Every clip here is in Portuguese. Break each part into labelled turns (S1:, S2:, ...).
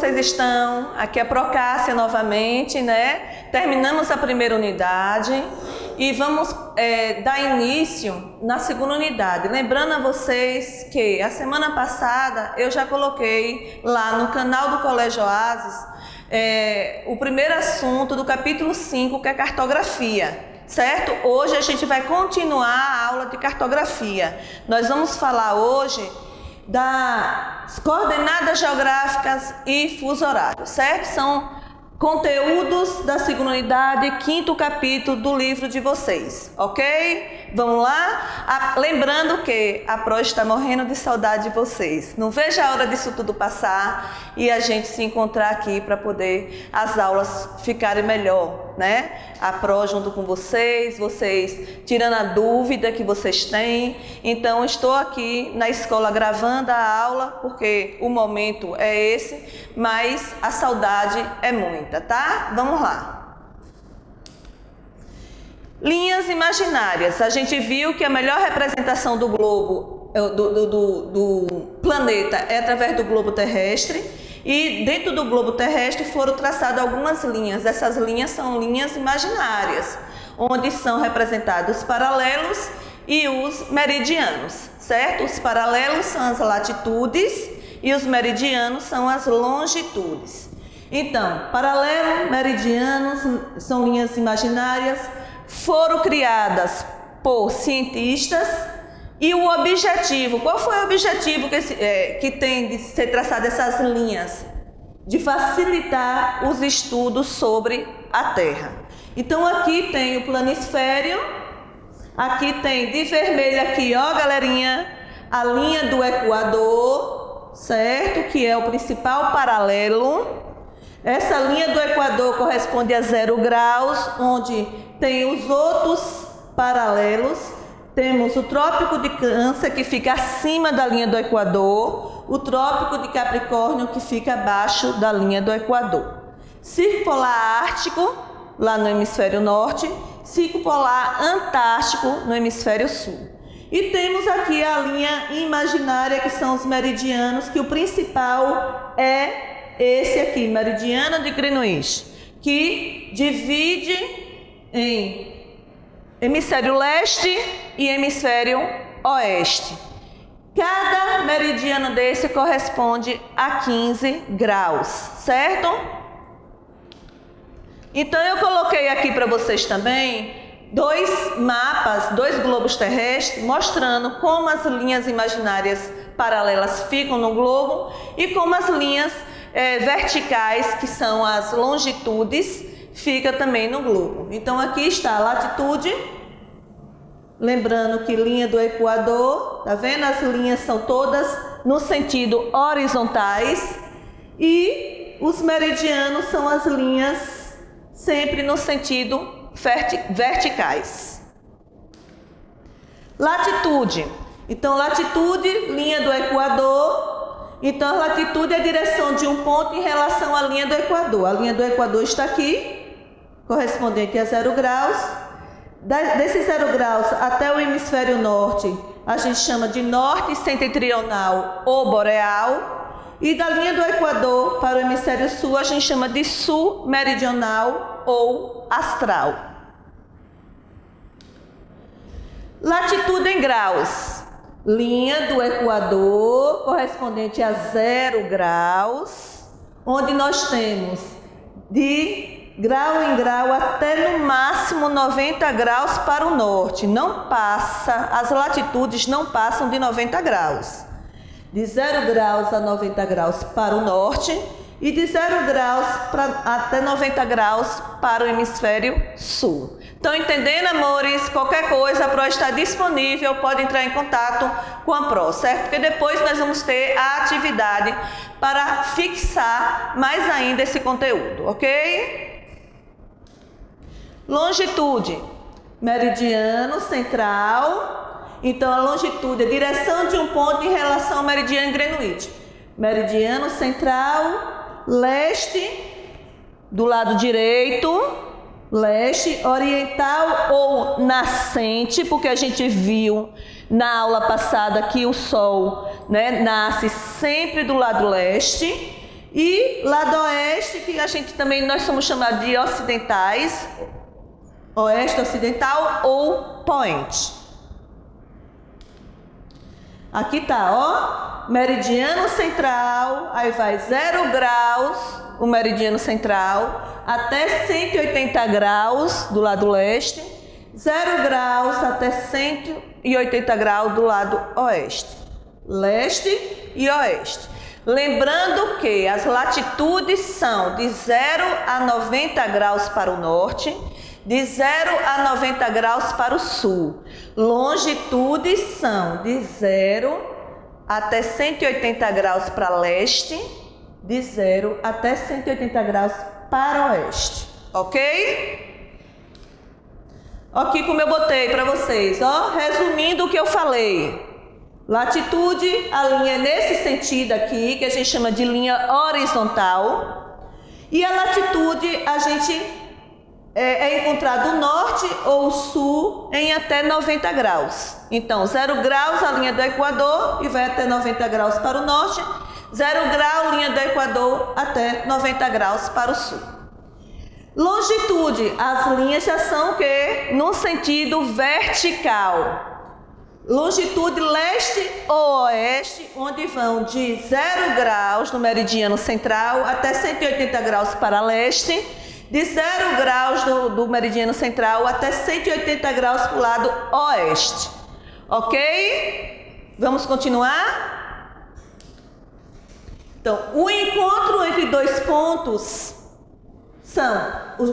S1: vocês estão? Aqui é a Procássia novamente, né? Terminamos a primeira unidade e vamos dar início na segunda unidade. Lembrando a vocês que a semana passada eu já coloquei lá no canal do Colégio Oásis o primeiro assunto do capítulo 5, que é cartografia. Certo? Hoje a gente vai continuar a aula de cartografia. Nós vamos falar hoje das coordenadas geográficas e fuso horário, certo? São conteúdos da segunda unidade, quinto capítulo do livro de vocês, ok? Vamos lá? Lembrando que a Pro está morrendo de saudade de vocês. Não vejo a hora disso tudo passar e a gente se encontrar aqui para poder as aulas ficarem melhor, né? A Pro junto com vocês tirando a dúvida que vocês têm. Então, estou aqui na escola gravando a aula, porque o momento é esse, mas a saudade é muita, tá? Vamos lá. Linhas imaginárias. A gente viu que a melhor representação do globo, do planeta, é através do globo terrestre. E dentro do globo terrestre foram traçadas algumas linhas. Essas linhas são linhas imaginárias, onde são representados os paralelos e os meridianos, certo? Os paralelos são as latitudes e os meridianos são as longitudes. Então, paralelo, meridianos são linhas imaginárias, foram criadas por cientistas. E o objetivo, qual foi o objetivo que tem de ser traçado essas linhas? De facilitar os estudos sobre a Terra. Então aqui tem o planisfério, aqui tem de vermelho aqui, ó galerinha, a linha do Equador, certo? Que é o principal paralelo. Essa linha do Equador corresponde a 0 graus, onde tem os outros paralelos. Temos o Trópico de Câncer, que fica acima da linha do Equador, o Trópico de Capricórnio, que fica abaixo da linha do Equador. Círculo Polar Ártico, lá no hemisfério norte, Círculo Polar Antártico, no hemisfério sul. E temos aqui a linha imaginária, que são os meridianos, que o principal é esse aqui, meridiano de Greenwich, que divide em hemisfério leste e hemisfério oeste. Cada meridiano desse corresponde a 15 graus, certo? Então eu coloquei aqui para vocês também dois mapas, dois globos terrestres, mostrando como as linhas imaginárias paralelas ficam no globo e como as linhas verticais, que são as longitudes, fica também no globo. Então aqui está a latitude, lembrando que linha do Equador, tá vendo? As linhas são todas no sentido horizontais e os meridianos são as linhas sempre no sentido verticais. Latitude. Então latitude, linha do Equador. Então a latitude é a direção de um ponto em relação à linha do Equador. A linha do Equador está aqui, correspondente a 0 graus. Desses 0 graus até o hemisfério norte, a gente chama de norte setentrional ou boreal. E da linha do Equador para o hemisfério sul, a gente chama de sul meridional ou astral. Latitude em graus. Linha do Equador correspondente a 0 graus, onde nós temos de grau em grau até no máximo 90 graus para o norte. Não passa, as latitudes não passam de 90 graus. De 0 graus a 90 graus para o norte e de 0 graus até 90 graus para o hemisfério sul. Estão entendendo, amores? Qualquer coisa, a Pro está disponível, pode entrar em contato com a Pro, certo? Porque depois nós vamos ter a atividade para fixar mais ainda esse conteúdo, ok? Longitude, meridiano central. Então, a longitude é a direção de um ponto em relação ao meridiano Greenwich. Meridiano central, leste, do lado direito, leste, oriental ou nascente, porque a gente viu na aula passada que o Sol, nasce sempre do lado leste. E lado oeste, que a gente também, nós somos chamados de ocidentais, oeste ocidental ou point. Aqui tá, ó, meridiano central, aí vai 0 graus, o meridiano central, até 180 graus do lado leste, 0 graus até 180 graus do lado oeste, leste e oeste. Lembrando que as latitudes são de 0 a 90 graus para o norte, de 0 a 90 graus para o sul. Longitudes são de 0 até 180 graus para leste, de 0 até 180 graus para oeste, ok? Aqui como eu botei para vocês, ó, resumindo o que eu falei. Latitude, a linha nesse sentido aqui, que a gente chama de linha horizontal. E a latitude, a gente é encontrado o norte ou o sul em até 90 graus. Então, 0 graus, a linha do Equador, e vai até 90 graus para o norte. 0 grau, linha do Equador, até 90 graus para o sul. Longitude, as linhas já são o quê? No sentido vertical. Longitude leste ou oeste, onde vão de 0 graus no meridiano central até 180 graus para leste, de 0 graus do meridiano central até 180 graus para o lado oeste. Ok? Vamos continuar? Então, o encontro entre dois pontos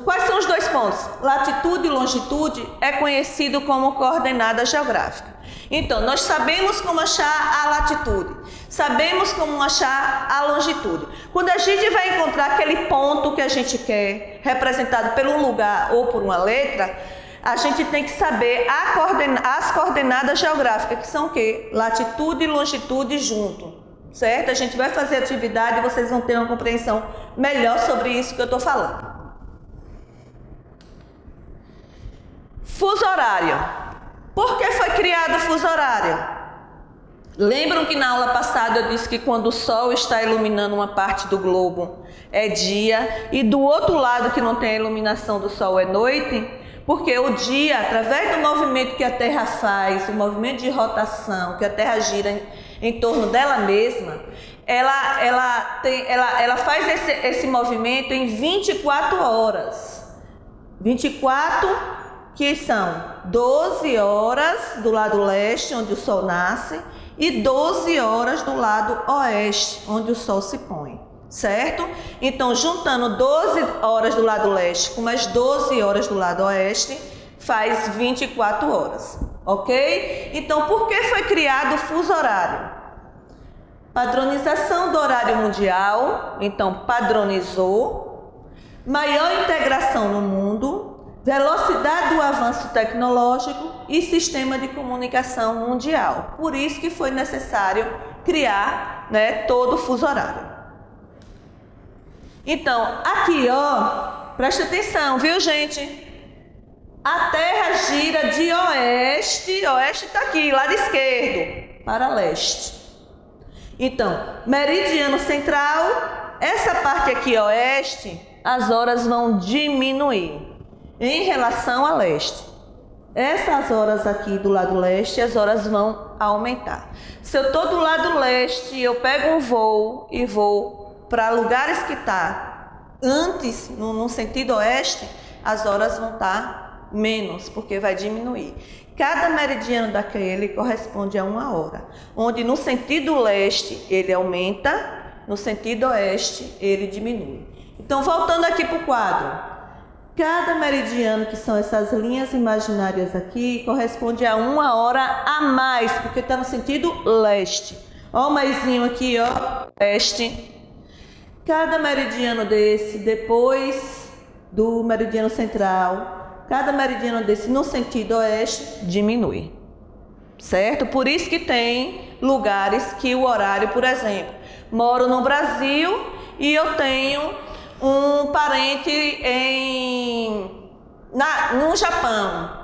S1: quais são os dois pontos? Latitude e longitude é conhecido como coordenada geográfica. Então, nós sabemos como achar a latitude, sabemos como achar a longitude. Quando a gente vai encontrar aquele ponto que a gente quer, representado por um lugar ou por uma letra, a gente tem que saber as coordenadas geográficas, que são o quê? Latitude e longitude junto, certo? A gente vai fazer atividade e vocês vão ter uma compreensão melhor sobre isso que eu estou falando. Fuso horário. Por que foi criado o fuso horário? Lembram que na aula passada eu disse que quando o Sol está iluminando uma parte do globo é dia e do outro lado que não tem a iluminação do Sol é noite? Porque o dia, através do movimento que a Terra faz, o movimento de rotação, que a Terra gira em torno dela mesma, ela faz esse movimento em 24 horas. 24 que são 12 horas do lado leste, onde o Sol nasce, e 12 horas do lado oeste, onde o Sol se põe, certo? Então, juntando 12 horas do lado leste com mais 12 horas do lado oeste, faz 24 horas, ok? Então, por que foi criado o fuso horário? Padronização do horário mundial, então padronizou, maior integração no mundo, velocidade do avanço tecnológico e sistema de comunicação mundial. Por isso que foi necessário criar, todo o fuso horário. Então, aqui, ó, presta atenção, viu, gente? A Terra gira de oeste está aqui, lado esquerdo, para leste. Então, meridiano central, essa parte aqui, oeste, as horas vão diminuir em relação a leste. Essas horas aqui do lado leste, as horas vão aumentar. Se eu estou do lado leste, eu pego um voo e vou para lugares que está antes, no sentido oeste, as horas vão estar menos, porque vai diminuir. Cada meridiano daquele corresponde a 1 hora, onde no sentido leste ele aumenta, no sentido oeste ele diminui. Então, voltando aqui para o quadro. Cada meridiano, que são essas linhas imaginárias aqui, corresponde a 1 hora a mais, porque está no sentido leste. Ó o maisinho aqui, ó, leste. Cada meridiano desse, depois do meridiano central, cada meridiano desse no sentido oeste diminui, certo? Por isso que tem lugares que o horário, por exemplo, moro no Brasil e eu tenho um parente no Japão.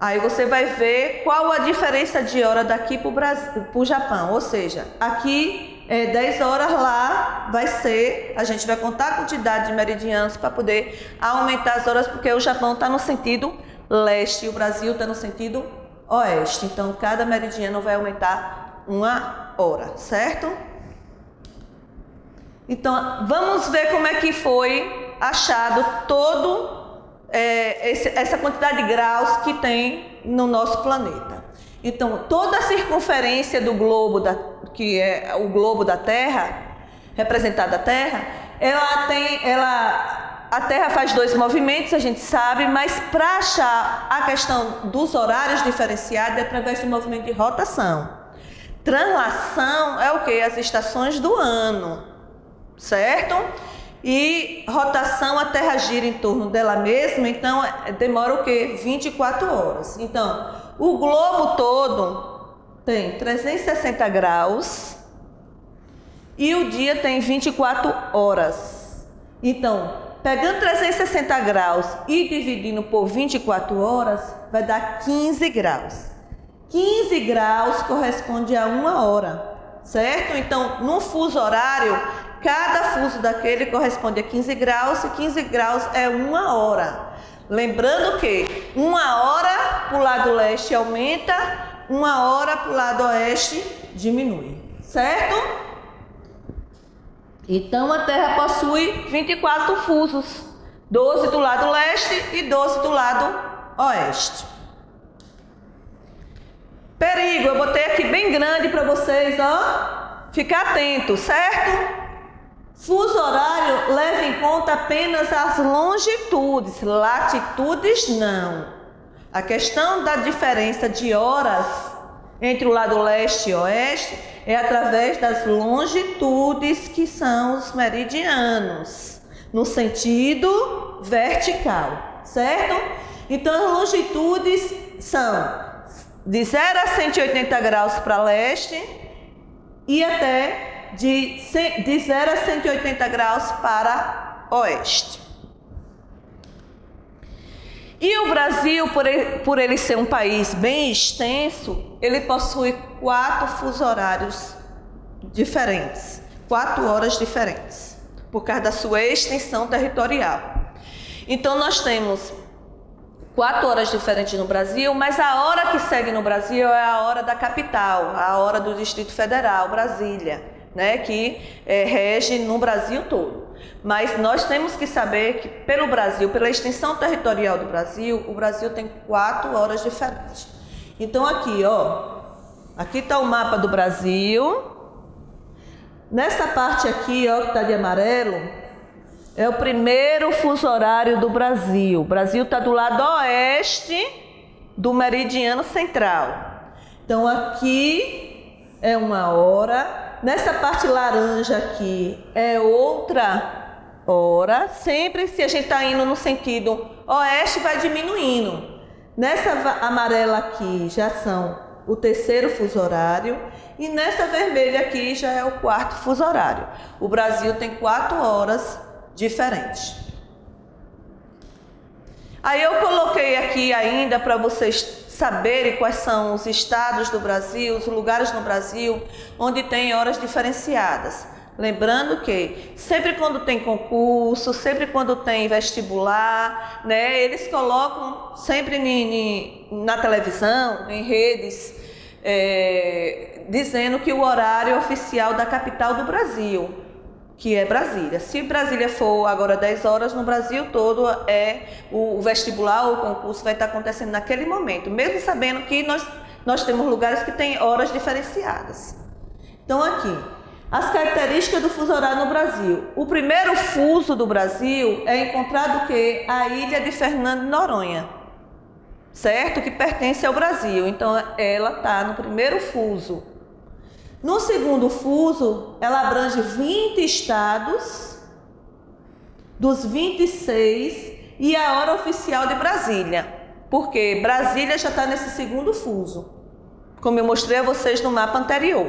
S1: Aí você vai ver qual a diferença de hora daqui para o Japão. Ou seja, aqui 10 horas lá vai ser, a gente vai contar a quantidade de meridianos para poder aumentar as horas, porque o Japão está no sentido leste e o Brasil está no sentido oeste. Então, cada meridiano vai aumentar 1 hora, certo? Então, vamos ver como é que foi achado essa quantidade de graus que tem no nosso planeta. Então, toda a circunferência do globo, que é o globo da Terra, representado a Terra, a Terra faz 2 movimentos, a gente sabe, mas para achar a questão dos horários diferenciados é através do movimento de rotação. Translação é o quê? As estações do ano, certo? E rotação, a Terra gira em torno dela mesma, então demora o quê? 24 horas. Então, o globo todo tem 360 graus e o dia tem 24 horas. Então, pegando 360 graus e dividindo por 24 horas, vai dar 15 graus. 15 graus corresponde a 1 hora, certo? Então, no fuso horário, cada fuso daquele corresponde a 15 graus e 15 graus é 1 hora. Lembrando que 1 hora para o lado leste aumenta, 1 hora para o lado oeste diminui, certo? Então, a Terra possui 24 fusos, 12 do lado leste e 12 do lado oeste. Perigo, eu botei aqui bem grande para vocês, ó, ficar atento, certo? Fuso horário leva em conta apenas as longitudes, latitudes não. A questão da diferença de horas entre o lado leste e oeste é através das longitudes, que são os meridianos, no sentido vertical, certo? Então, as longitudes são de 0 a 180 graus para leste e até de 0 a 180 graus para oeste. E o Brasil, por ele ser um país bem extenso, ele possui 4 fusos horários diferentes, 4 horas diferentes, por causa da sua extensão territorial. Então, nós temos 4 horas diferentes no Brasil, mas a hora que segue no Brasil é a hora da capital, a hora do Distrito Federal, Brasília, né, que rege no Brasil todo. Mas nós temos que saber que pelo Brasil, pela extensão territorial do Brasil, o Brasil tem 4 horas diferentes. Então aqui, ó, aqui está o mapa do Brasil. Nessa parte aqui, ó, que está de amarelo, é o primeiro fuso horário do Brasil. O Brasil está do lado oeste do meridiano central. Então aqui é 1 hora. Nessa parte laranja aqui é outra hora. Sempre se a gente está indo no sentido oeste, vai diminuindo. Nessa amarela aqui já são o 3º fuso horário. E nessa vermelha aqui já é o 4º fuso horário. O Brasil tem 4 horas diferentes. Aí eu coloquei aqui ainda para vocês saberem quais são os estados do Brasil, os lugares no Brasil onde tem horas diferenciadas. Lembrando que sempre quando tem concurso, sempre quando tem vestibular, né, eles colocam sempre na televisão, em redes, dizendo que o horário oficial da capital do Brasil, que é Brasília. Se Brasília for agora 10 horas, no Brasil todo o vestibular ou o concurso vai estar acontecendo naquele momento, mesmo sabendo que nós temos lugares que têm horas diferenciadas. Então aqui, as características do fuso horário no Brasil. O primeiro fuso do Brasil é encontrado que a ilha de Fernando de Noronha, certo? Que pertence ao Brasil. Então ela está no primeiro fuso. No segundo fuso, ela abrange 20 estados, dos 26, e a hora oficial de Brasília, porque Brasília já está nesse segundo fuso, como eu mostrei a vocês no mapa anterior.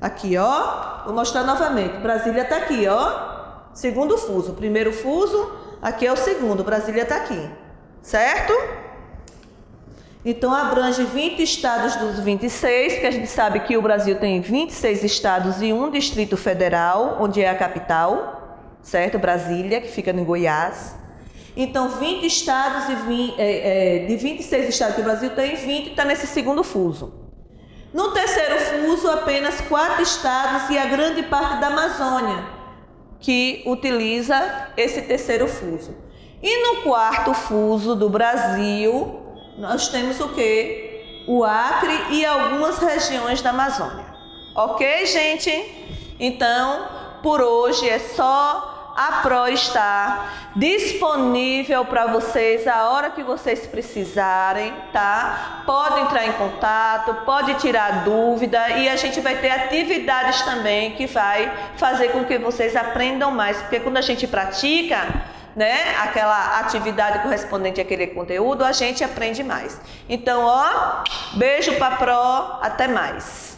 S1: Aqui, ó, vou mostrar novamente. Brasília está aqui, ó, segundo fuso. Primeiro fuso, aqui é o segundo, Brasília está aqui, certo? Então, abrange 20 estados dos 26, porque a gente sabe que o Brasil tem 26 estados e um Distrito Federal, onde é a capital, certo? Brasília, que fica em Goiás. Então, 20 estados de 26 estados que o Brasil tem, 20 está nesse segundo fuso. No terceiro fuso, apenas 4 estados e a grande parte da Amazônia, que utiliza esse terceiro fuso. E no quarto fuso do Brasil, nós temos o quê? O Acre e algumas regiões da Amazônia. Ok, gente? Então, por hoje é só. A Pro está disponível para vocês a hora que vocês precisarem, tá? Pode entrar em contato, pode tirar dúvida e a gente vai ter atividades também que vai fazer com que vocês aprendam mais, porque quando a gente pratica, né, aquela atividade correspondente àquele conteúdo, a gente aprende mais. Então, ó, beijo para Pro, até mais.